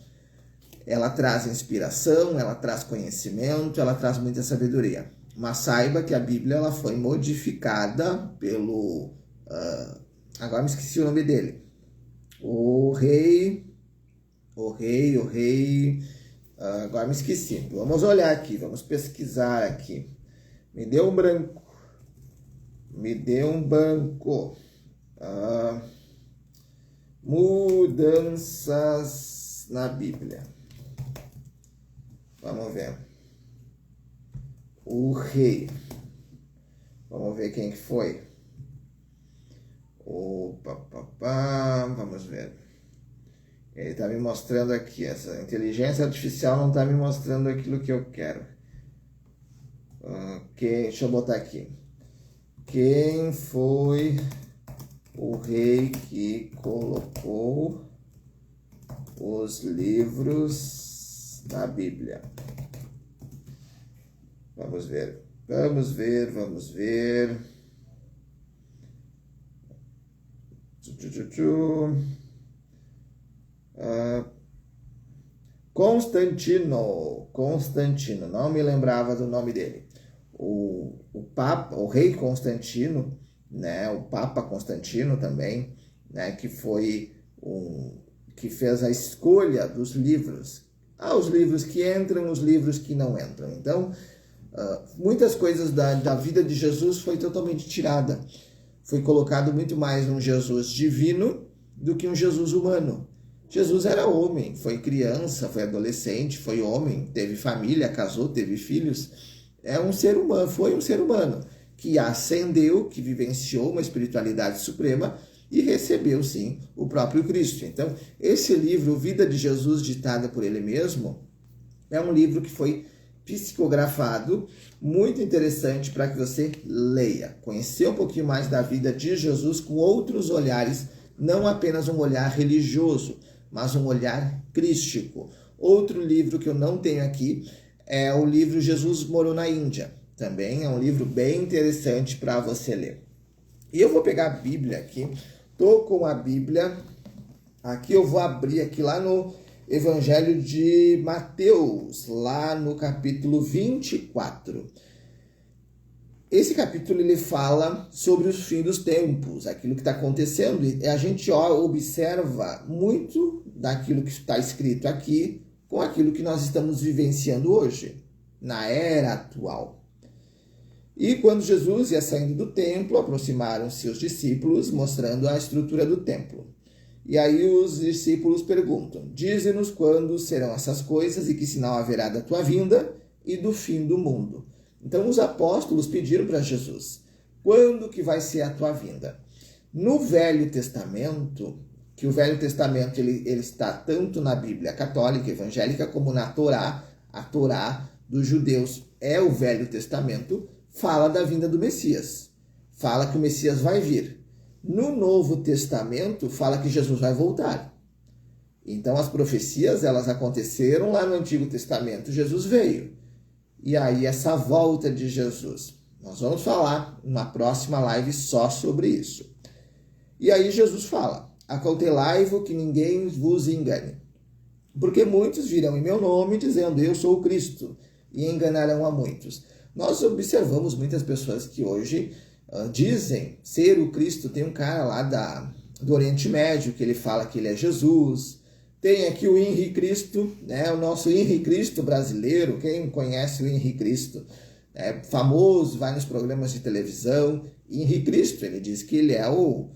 S1: Ela traz inspiração, ela traz conhecimento, ela traz muita sabedoria. Mas saiba que a Bíblia ela foi modificada pelo... agora me esqueci o nome dele. O rei... agora me esqueci. Vamos olhar aqui, vamos pesquisar aqui. Me deu um branco. Mudanças na Bíblia. Vamos ver. O rei. Vamos ver quem que foi. Vamos ver. Ele está me mostrando aqui. Essa inteligência artificial não está me mostrando aquilo que eu quero. Deixa eu botar aqui. Quem foi o rei que colocou os livros da Bíblia? Vamos ver. Constantino, não me lembrava do nome dele. O rei Constantino, né, o Papa Constantino também, né, que foi que fez a escolha dos livros. Os livros que entram, os livros que não entram. Então, muitas coisas da vida de Jesus foi totalmente tirada. Foi colocado muito mais um Jesus divino do que um Jesus humano. Jesus era homem, foi criança, foi adolescente, foi homem, teve família, casou, teve filhos. Foi um ser humano que ascendeu, que vivenciou uma espiritualidade suprema e recebeu, sim, o próprio Cristo. Então, esse livro, Vida de Jesus, ditada por Ele mesmo, é um livro que foi psicografado, muito interessante para que você leia. Conhecer um pouquinho mais da vida de Jesus com outros olhares, não apenas um olhar religioso, mas um olhar crístico. Outro livro que eu não tenho aqui é o livro Jesus Morou na Índia. Também é um livro bem interessante para você ler. E eu vou pegar a Bíblia aqui. Estou com a Bíblia. Aqui eu vou abrir aqui lá no Evangelho de Mateus, lá no capítulo 24. Esse capítulo ele fala sobre os fins dos tempos, aquilo que está acontecendo. E a gente observa muito daquilo que está escrito aqui com aquilo que nós estamos vivenciando hoje, na era atual. E quando Jesus ia saindo do templo, aproximaram-se os discípulos, mostrando a estrutura do templo. E aí os discípulos perguntam: dize-nos quando serão essas coisas e que sinal haverá da tua vinda e do fim do mundo. Então os apóstolos pediram para Jesus: quando que vai ser a tua vinda? No Velho Testamento, que o Velho Testamento ele está tanto na Bíblia católica, evangélica, como na Torá, a Torá dos judeus é o Velho Testamento, fala da vinda do Messias, fala que o Messias vai vir. No Novo Testamento, fala que Jesus vai voltar. Então, as profecias, elas aconteceram lá no Antigo Testamento. Jesus veio. E aí, essa volta de Jesus, Nós vamos falar numa próxima live só sobre isso. E aí Jesus fala: acautelai-vos que ninguém vos engane, porque muitos virão em meu nome dizendo eu sou o Cristo, e enganarão a muitos. Nós observamos muitas pessoas que hoje dizem ser o Cristo. Tem um cara lá do Oriente Médio que ele fala que ele é Jesus. Tem aqui o Henri Cristo, né? O nosso Henri Cristo brasileiro. Quem conhece o Henri Cristo? É famoso, vai nos programas de televisão. Henri Cristo, ele diz que ele é o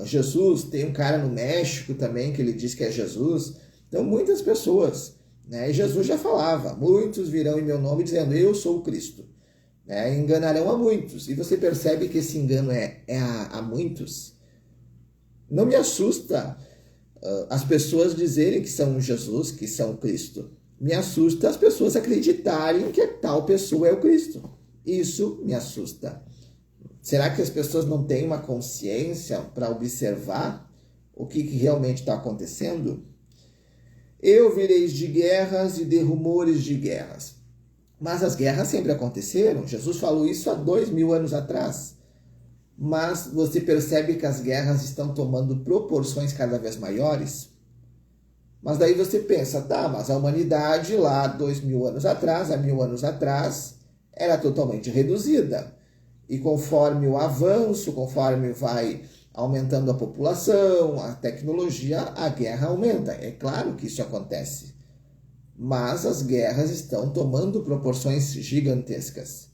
S1: Jesus. Tem um cara no México também que ele diz que é Jesus. Então muitas pessoas, né? E Jesus já falava: muitos virão em meu nome dizendo eu sou o Cristo, né? Enganarão a muitos. E você percebe que esse engano é a muitos. Não me assusta as pessoas dizerem que são Jesus, que são Cristo. Me assusta as pessoas acreditarem que tal pessoa é o Cristo. Isso me assusta. Será que as pessoas não têm uma consciência para observar o que realmente está acontecendo? Eu vireis de guerras e de rumores de guerras. Mas as guerras sempre aconteceram. Jesus falou isso há 2000 anos atrás. Mas você percebe que as guerras estão tomando proporções cada vez maiores? Mas daí você pensa, tá, mas a humanidade lá 2000 anos atrás, há 1000 anos atrás, era totalmente reduzida. E conforme o avanço, conforme vai aumentando a população, a tecnologia, a guerra aumenta. É claro que isso acontece. Mas as guerras estão tomando proporções gigantescas.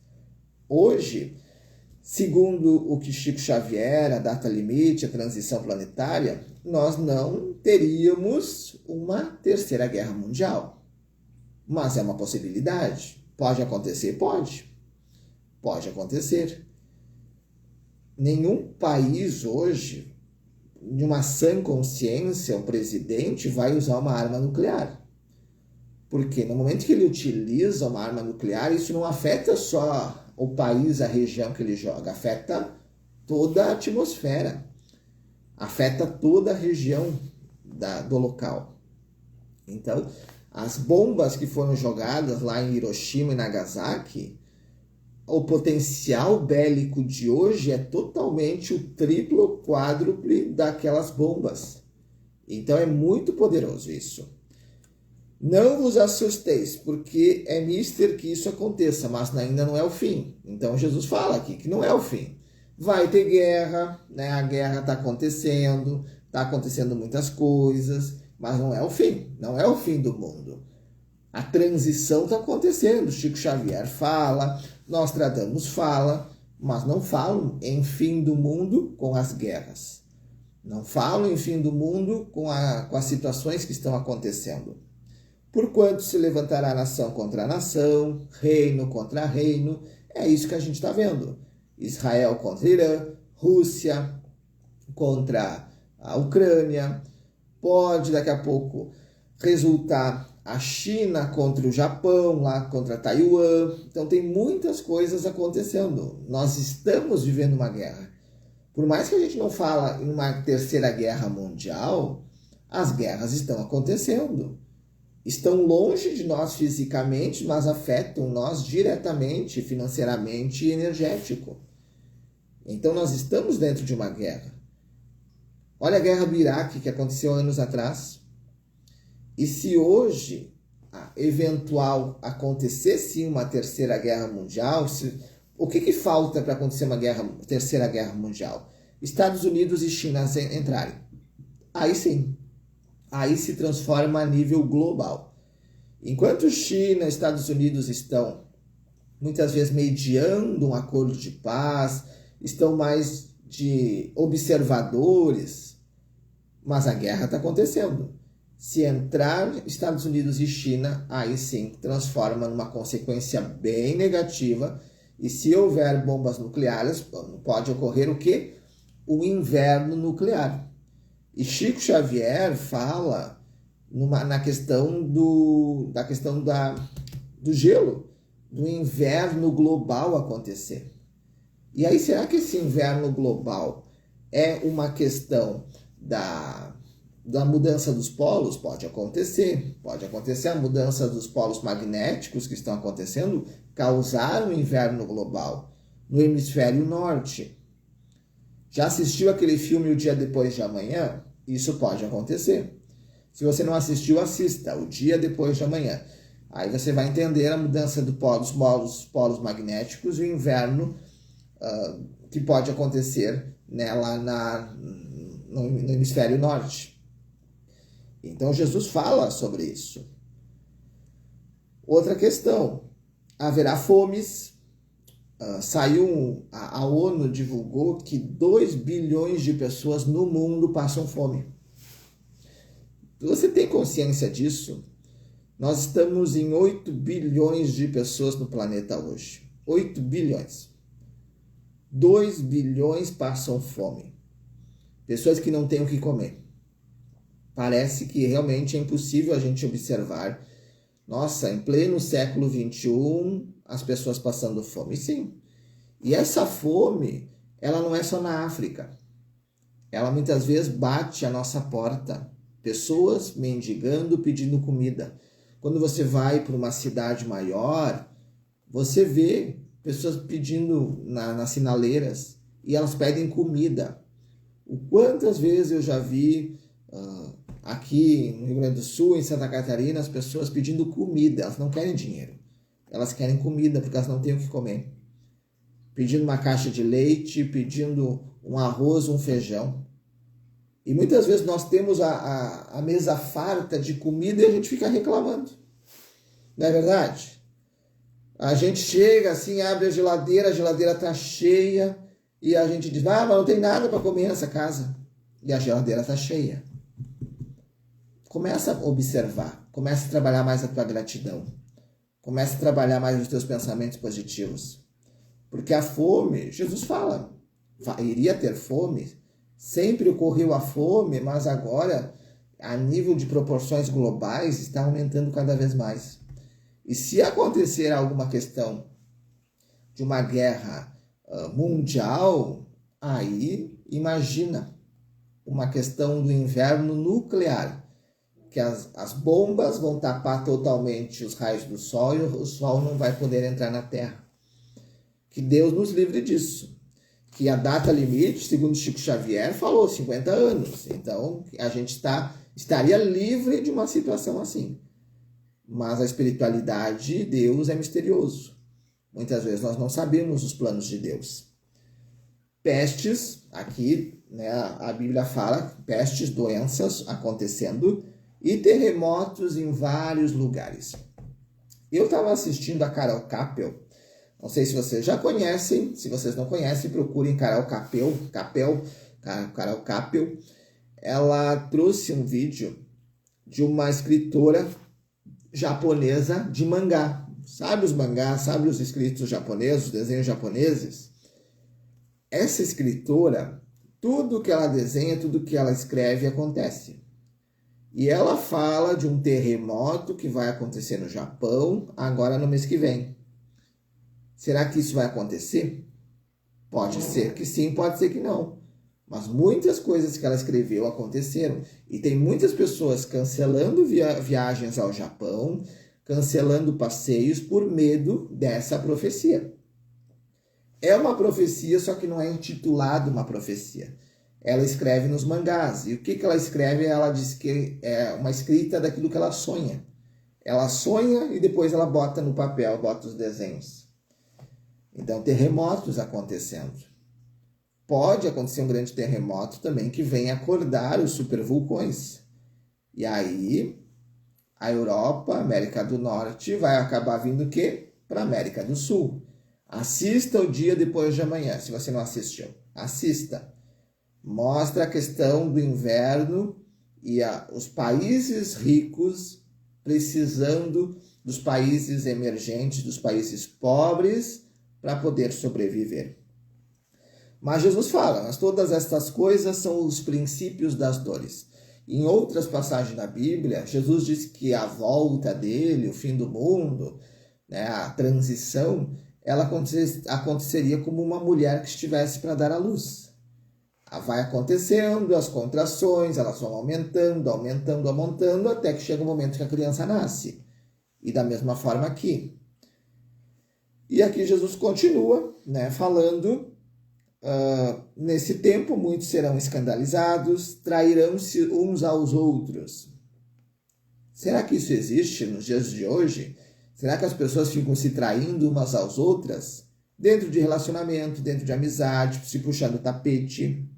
S1: Hoje, segundo o que Chico Xavier, a data limite, a transição planetária, nós não teríamos uma terceira guerra mundial. Mas é uma possibilidade. Pode acontecer? Pode. Pode acontecer. Nenhum país hoje, de uma sã consciência, o presidente vai usar uma arma nuclear. Porque no momento que ele utiliza uma arma nuclear, isso não afeta só o país, a região que ele joga, afeta toda a atmosfera, afeta toda a região do local. Então, as bombas que foram jogadas lá em Hiroshima e Nagasaki, o potencial bélico de hoje é totalmente o triplo ou quádruple daquelas bombas. Então é muito poderoso isso. Não vos assusteis, porque é mister que isso aconteça, mas ainda não é o fim. Então Jesus fala aqui que não é o fim. Vai ter guerra, né? A guerra está acontecendo muitas coisas, mas não é o fim, não é o fim do mundo. A transição está acontecendo. Chico Xavier fala, Nostradamus fala, mas não falam em fim do mundo com as guerras. Não falam em fim do mundo com as situações que estão acontecendo. Porquanto se levantará nação contra nação, reino contra reino. É isso que a gente está vendo. Israel contra Irã, Rússia contra a Ucrânia. Pode daqui a pouco resultar a China contra o Japão, lá contra Taiwan. Então tem muitas coisas acontecendo. Nós estamos vivendo uma guerra. Por mais que a gente não fala em uma terceira guerra mundial, as guerras estão acontecendo. Estão longe de nós fisicamente, mas afetam nós diretamente, financeiramente e energético. Então nós estamos dentro de uma guerra. Olha a guerra do Iraque que aconteceu anos atrás. E se hoje, eventual, acontecer sim uma terceira guerra mundial, o que falta para acontecer uma terceira guerra mundial? Estados Unidos e China entrarem. Aí sim. Aí se transforma a nível global. Enquanto China e Estados Unidos estão muitas vezes mediando um acordo de paz, estão mais de observadores, mas a guerra está acontecendo. Se entrar Estados Unidos e China, aí sim transforma numa consequência bem negativa. E se houver bombas nucleares, pode ocorrer o quê? O inverno nuclear. E Chico Xavier fala na questão do gelo, do inverno global acontecer. E aí, será que esse inverno global é uma questão da mudança dos polos? Pode acontecer a mudança dos polos magnéticos que estão acontecendo, causar um inverno global. no hemisfério norte. Já assistiu aquele filme O Dia Depois de Amanhã? Isso pode acontecer. Se você não assistiu, assista O Dia Depois de Amanhã. Aí você vai entender a mudança dos polos magnéticos e o inverno que pode acontecer, né, lá no hemisfério norte. Então Jesus fala sobre isso. Outra questão, haverá fomes. A ONU divulgou que 2 bilhões de pessoas no mundo passam fome. Você tem consciência disso? Nós estamos em 8 bilhões de pessoas no planeta hoje. 8 bilhões. 2 bilhões passam fome. Pessoas que não têm o que comer. Parece que realmente é impossível a gente observar. Nossa, em pleno século XXI, as pessoas passando fome. Sim. E essa fome, ela não é só na África. Ela muitas vezes bate à nossa porta. Pessoas mendigando, pedindo comida. Quando você vai para uma cidade maior, você vê pessoas pedindo nas sinaleiras e elas pedem comida. O quantas vezes eu já vi aqui no Rio Grande do Sul, em Santa Catarina, as pessoas pedindo comida. Elas não querem dinheiro. Elas querem comida porque elas não têm o que comer. Pedindo uma caixa de leite, pedindo um arroz, um feijão. E muitas vezes nós temos a mesa farta de comida e a gente fica reclamando. Não é verdade? A gente chega assim, abre a geladeira está cheia e a gente diz, mas não tem nada para comer nessa casa. E a geladeira está cheia. Começa a observar, começa a trabalhar mais a tua gratidão. Começa a trabalhar mais os teus pensamentos positivos. Porque a fome, Jesus fala, iria ter fome. Sempre ocorreu a fome, mas agora, a nível de proporções globais, está aumentando cada vez mais. E se acontecer alguma questão de uma guerra mundial, aí imagina uma questão do inverno nuclear, que as bombas vão tapar totalmente os raios do sol e o sol não vai poder entrar na Terra. Que Deus nos livre disso. Que a data limite, segundo Chico Xavier, falou 50 anos. Então, a gente estaria livre de uma situação assim. Mas a espiritualidade, Deus é misterioso. Muitas vezes nós não sabemos os planos de Deus. Pestes, aqui, né, a Bíblia fala, pestes, doenças acontecendo e terremotos em vários lugares. Eu estava assistindo a Carol Capel. Não sei se vocês já conhecem, se vocês não conhecem, procurem Carol Capel. Ela trouxe um vídeo de uma escritora japonesa de mangá. Sabe os mangás, sabe os escritos japoneses, os desenhos japoneses? Essa escritora, tudo que ela desenha, tudo que ela escreve acontece. E ela fala de um terremoto que vai acontecer no Japão agora no mês que vem. Será que isso vai acontecer? Pode ser que sim, pode ser que não. Mas muitas coisas que ela escreveu aconteceram. E tem muitas pessoas cancelando viagens ao Japão, cancelando passeios por medo dessa profecia. É uma profecia, só que não é intitulada uma profecia. Ela escreve nos mangás. E o que ela escreve? Ela diz que é uma escrita daquilo que ela sonha. Ela sonha e depois ela bota no papel, bota os desenhos. Então, terremotos acontecendo. Pode acontecer um grande terremoto também que venha acordar os supervulcões. E aí, a Europa, a América do Norte, vai acabar vindo o quê? Para a América do Sul. Assista O Dia Depois de Amanhã, se você não assistiu. Assista. Mostra a questão do inverno e os países ricos precisando dos países emergentes, dos países pobres, para poder sobreviver. Mas Jesus fala, mas todas estas coisas são os princípios das dores. Em outras passagens da Bíblia, Jesus diz que a volta dele, o fim do mundo, né, a transição, ela aconteceria como uma mulher que estivesse para dar à luz. Vai acontecendo, as contrações, elas vão aumentando, até que chega o momento que a criança nasce. E da mesma forma aqui. E aqui Jesus continua né, falando, nesse tempo muitos serão escandalizados, trairão-se uns aos outros. Será que isso existe nos dias de hoje? Será que as pessoas ficam se traindo umas às outras? Dentro de relacionamento, dentro de amizade, se puxando o tapete.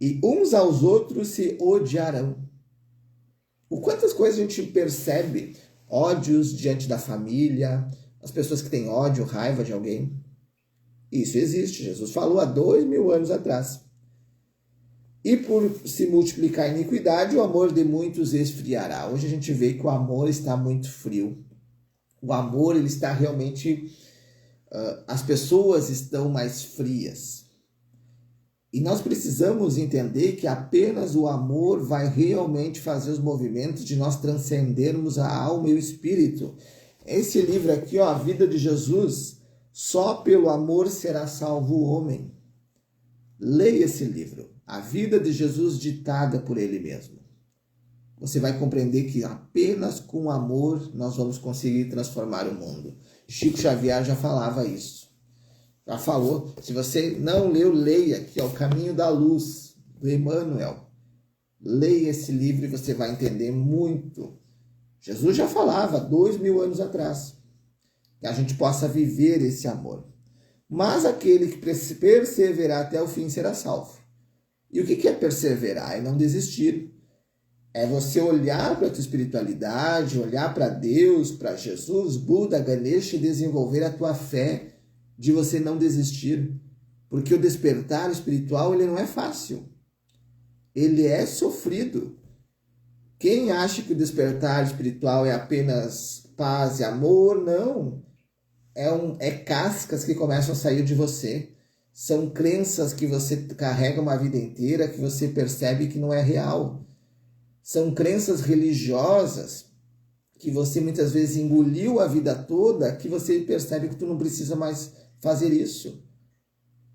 S1: E uns aos outros se odiarão. O quantas coisas a gente percebe? Ódios diante da família, as pessoas que têm ódio, raiva de alguém. Isso existe, Jesus falou há 2000 anos atrás. E por se multiplicar a iniquidade, o amor de muitos esfriará. Hoje a gente vê que o amor está muito frio. O amor, ele está realmente... as pessoas estão mais frias. E nós precisamos entender que apenas o amor vai realmente fazer os movimentos de nós transcendermos a alma e o espírito. Esse livro aqui, ó, A Vida de Jesus, só pelo amor será salvo o homem. Leia esse livro, A Vida de Jesus ditada por ele mesmo. Você vai compreender que apenas com amor nós vamos conseguir transformar o mundo. Chico Xavier já falava isso. Já falou. Se você não leu, leia aqui, ó, O Caminho da Luz, do Emmanuel. Leia esse livro e você vai entender muito. Jesus já falava 2000 anos atrás que a gente possa viver esse amor. Mas aquele que perseverar até o fim será salvo. E o que é perseverar? É não desistir. É você olhar para a tua espiritualidade, olhar para Deus, para Jesus, Buda, Ganesha e desenvolver a tua fé de você não desistir. Porque o despertar espiritual, ele não é fácil. Ele é sofrido. Quem acha que o despertar espiritual é apenas paz e amor, não. É cascas que começam a sair de você. São crenças que você carrega uma vida inteira que você percebe que não é real. São crenças religiosas que você muitas vezes engoliu a vida toda, que você percebe que tu não precisa mais fazer isso.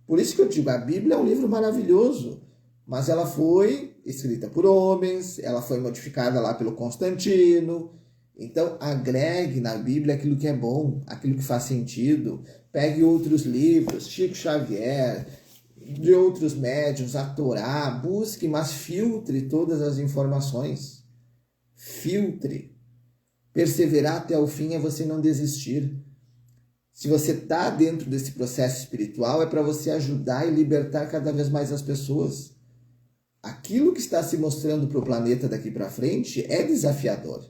S1: Por isso que eu digo, a Bíblia é um livro maravilhoso, mas ela foi escrita por homens, ela foi modificada lá pelo Constantino. Então, agregue na Bíblia aquilo que é bom, aquilo que faz sentido. Pegue outros livros, Chico Xavier, de outros médiuns, a Torá, busque, mas filtre todas as informações. Filtre. Perseverar até o fim é você não desistir. Se você está dentro desse processo espiritual, é para você ajudar e libertar cada vez mais as pessoas. Aquilo que está se mostrando para o planeta daqui para frente é desafiador.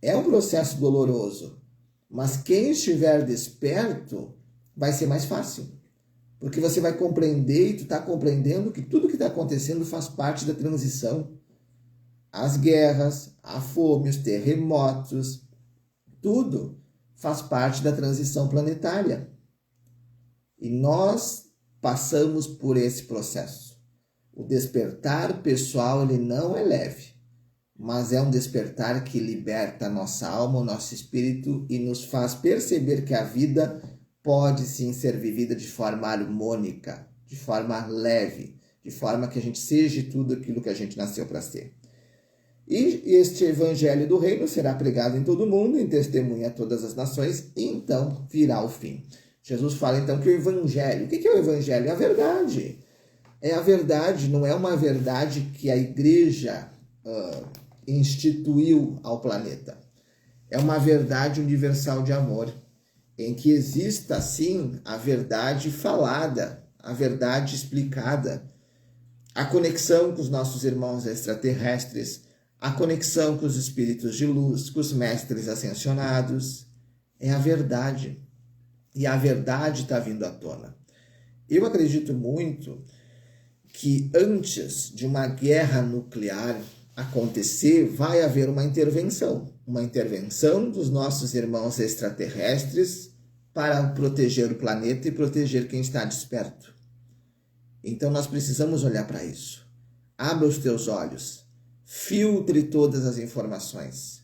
S1: É um processo doloroso, mas quem estiver desperto vai ser mais fácil. Porque você vai compreender e tu está compreendendo que tudo que está acontecendo faz parte da transição. As guerras, a fome, os terremotos, tudo faz parte da transição planetária. E nós passamos por esse processo. O despertar pessoal, ele não é leve, mas é um despertar que liberta a nossa alma, o nosso espírito e nos faz perceber que a vida pode sim ser vivida de forma harmônica, de forma leve, de forma que a gente seja tudo aquilo que a gente nasceu para ser. E este evangelho do reino será pregado em todo o mundo, em testemunha a todas as nações, e então virá o fim. Jesus fala então que o evangelho, o que é o evangelho? É a verdade. É a verdade, não é uma verdade que a igreja instituiu ao planeta. É uma verdade universal de amor, em que exista, sim, a verdade falada, a verdade explicada, a conexão com os nossos irmãos extraterrestres, a conexão com os espíritos de luz, com os mestres ascensionados. É a verdade. E a verdade está vindo à tona. Eu acredito muito que antes de uma guerra nuclear acontecer, vai haver uma intervenção dos nossos irmãos extraterrestres para proteger o planeta e proteger quem está desperto. Então nós precisamos olhar para isso. Abra os teus olhos, filtre todas as informações,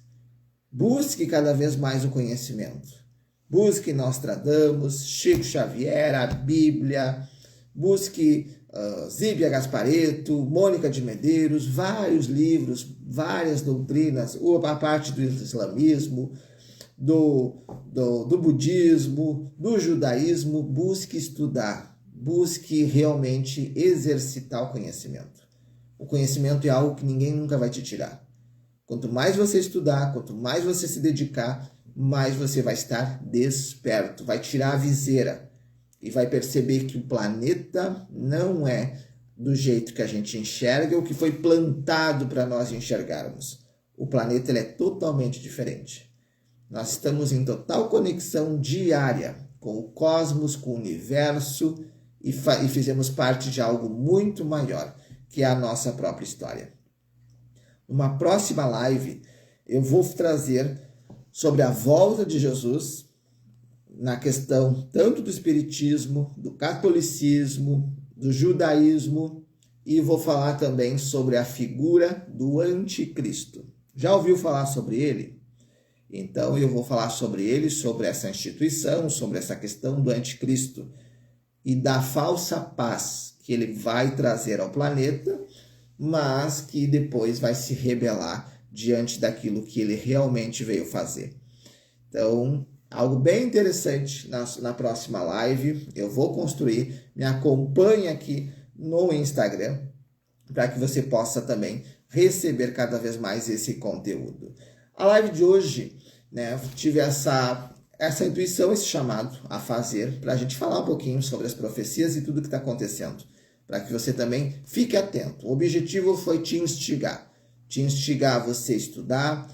S1: busque cada vez mais o conhecimento, busque Nostradamus, Chico Xavier, a Bíblia, busque Zíbia Gasparetto, Mônica de Medeiros, vários livros, várias doutrinas, a parte do islamismo, do budismo, do judaísmo, busque estudar, busque realmente exercitar o conhecimento. O conhecimento é algo que ninguém nunca vai te tirar. Quanto mais você estudar, quanto mais você se dedicar, mais você vai estar desperto, vai tirar a viseira e vai perceber que o planeta não é do jeito que a gente enxerga, o que foi plantado para nós enxergarmos. O planeta ele é totalmente diferente. Nós estamos em total conexão diária com o cosmos, com o universo e fizemos parte de algo muito maior, que é a nossa própria história. Numa próxima live, eu vou trazer sobre a volta de Jesus na questão tanto do espiritismo, do catolicismo, do judaísmo e vou falar também sobre a figura do anticristo. Já ouviu falar sobre ele? Então eu vou falar sobre ele, sobre essa instituição, sobre essa questão do anticristo e da falsa paz que ele vai trazer ao planeta, mas que depois vai se rebelar diante daquilo que ele realmente veio fazer. Então, algo bem interessante na próxima live, eu vou construir, me acompanhe aqui no Instagram, para que você possa também receber cada vez mais esse conteúdo. A live de hoje, tive essa intuição, esse chamado a fazer, para a gente falar um pouquinho sobre as profecias e tudo que está acontecendo, para que você também fique atento. O objetivo foi te instigar a você estudar,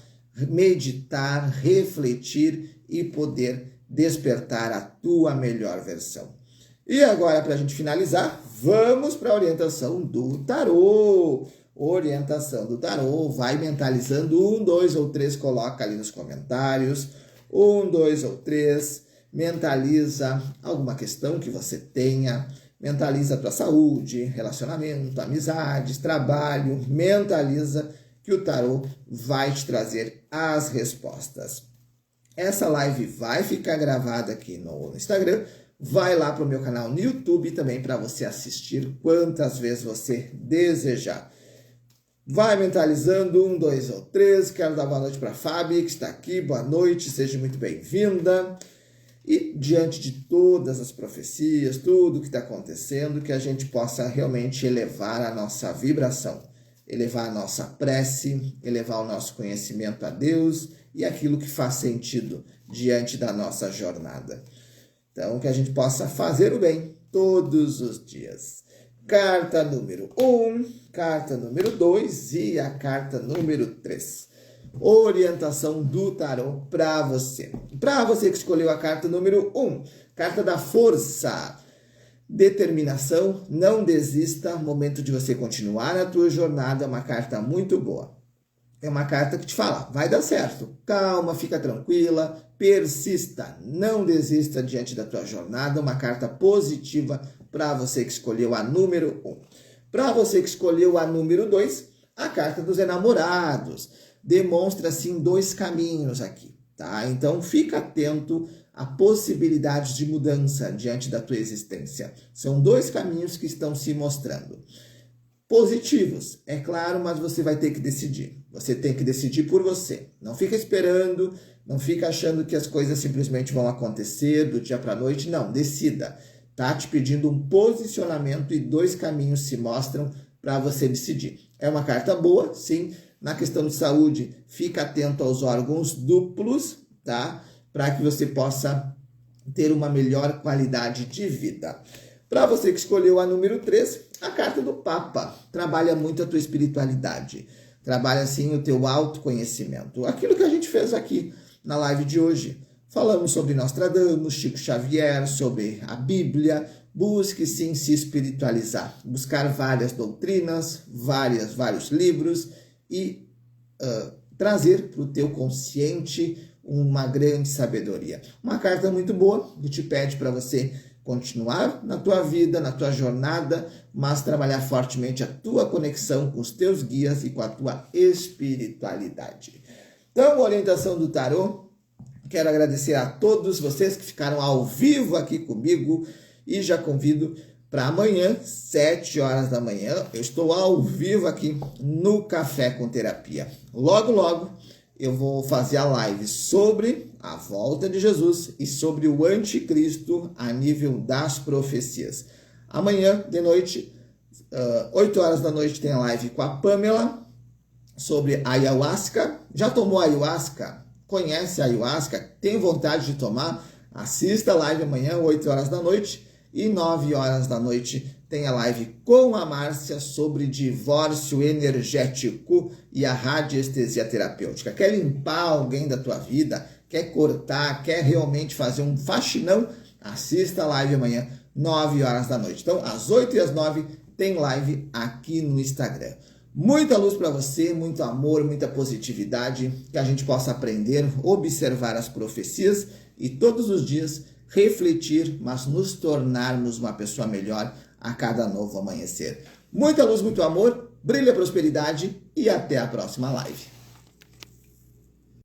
S1: meditar, refletir e poder despertar a tua melhor versão. E agora, para a gente finalizar, vamos para a orientação do tarô. Orientação do tarô, vai mentalizando 1, 2 ou 3, coloca ali nos comentários. 1, 2 ou 3, mentaliza alguma questão que você tenha, mentaliza a tua saúde, relacionamento, amizades, trabalho, mentaliza que o tarô vai te trazer as respostas. Essa live vai ficar gravada aqui no Instagram, vai lá para o meu canal no YouTube também para você assistir quantas vezes você desejar. Vai mentalizando 1, 2 ou 3. Quero dar boa noite para a Fábio, que está aqui. Boa noite, seja muito bem-vinda. E diante de todas as profecias, tudo que está acontecendo, que a gente possa realmente elevar a nossa vibração, elevar a nossa prece, elevar o nosso conhecimento a Deus e aquilo que faz sentido diante da nossa jornada. Então, que a gente possa fazer o bem todos os dias. Carta número 1, carta número 2 e a carta número 3. Orientação do tarô para você. Para você que escolheu a carta número 1, carta da força. Determinação, não desista, momento de você continuar a tua jornada, é uma carta muito boa. É uma carta que te fala, vai dar certo, calma, fica tranquila, persista, não desista diante da tua jornada, uma carta positiva para você que escolheu a número 1. Para você que escolheu a número 2, a carta dos enamorados. Demonstra, assim, 2 caminhos aqui, tá? Então, fica atento a possibilidades de mudança diante da tua existência. São 2 caminhos que estão se mostrando. Positivos, é claro, mas você vai ter que decidir. Você tem que decidir por você. Não fica esperando, não fica achando que as coisas simplesmente vão acontecer do dia para a noite. Não, decida. Tá te pedindo um posicionamento e 2 caminhos se mostram para você decidir. É uma carta boa, sim. Na questão de saúde, fica atento aos órgãos duplos, tá? Para que você possa ter uma melhor qualidade de vida. Para você que escolheu a número 3, a carta do Papa. Trabalha muito a tua espiritualidade. Trabalha, assim, o teu autoconhecimento. Aquilo que a gente fez aqui na live de hoje. Falamos sobre Nostradamus, Chico Xavier, sobre a Bíblia. Busque, sim, se espiritualizar. Buscar várias doutrinas, vários livros e trazer para o teu consciente uma grande sabedoria. Uma carta muito boa que te pede para você continuar na tua vida, na tua jornada, mas trabalhar fortemente a tua conexão com os teus guias e com a tua espiritualidade. Então, orientação do tarô. Quero agradecer a todos vocês que ficaram ao vivo aqui comigo e já convido para amanhã, 7 horas da manhã. Eu estou ao vivo aqui no Café com Terapia. Logo, logo, eu vou fazer a live sobre a volta de Jesus e sobre o anticristo a nível das profecias. Amanhã de noite, 8 horas da noite, tem a live com a Pamela sobre ayahuasca. Já tomou ayahuasca? Conhece a ayahuasca? Tem vontade de tomar? Assista a live amanhã, 8 horas da noite. E 9 horas da noite tem a live com a Márcia sobre divórcio energético e a radiestesia terapêutica. Quer limpar alguém da tua vida? Quer cortar? Quer realmente fazer um faxinão? Assista a live amanhã, 9 horas da noite. Então, às 8 e às 9 tem live aqui no Instagram. Muita luz para você, muito amor, muita positividade, que a gente possa aprender, observar as profecias e todos os dias refletir, mas nos tornarmos uma pessoa melhor a cada novo amanhecer. Muita luz, muito amor, brilha a prosperidade e até a próxima live.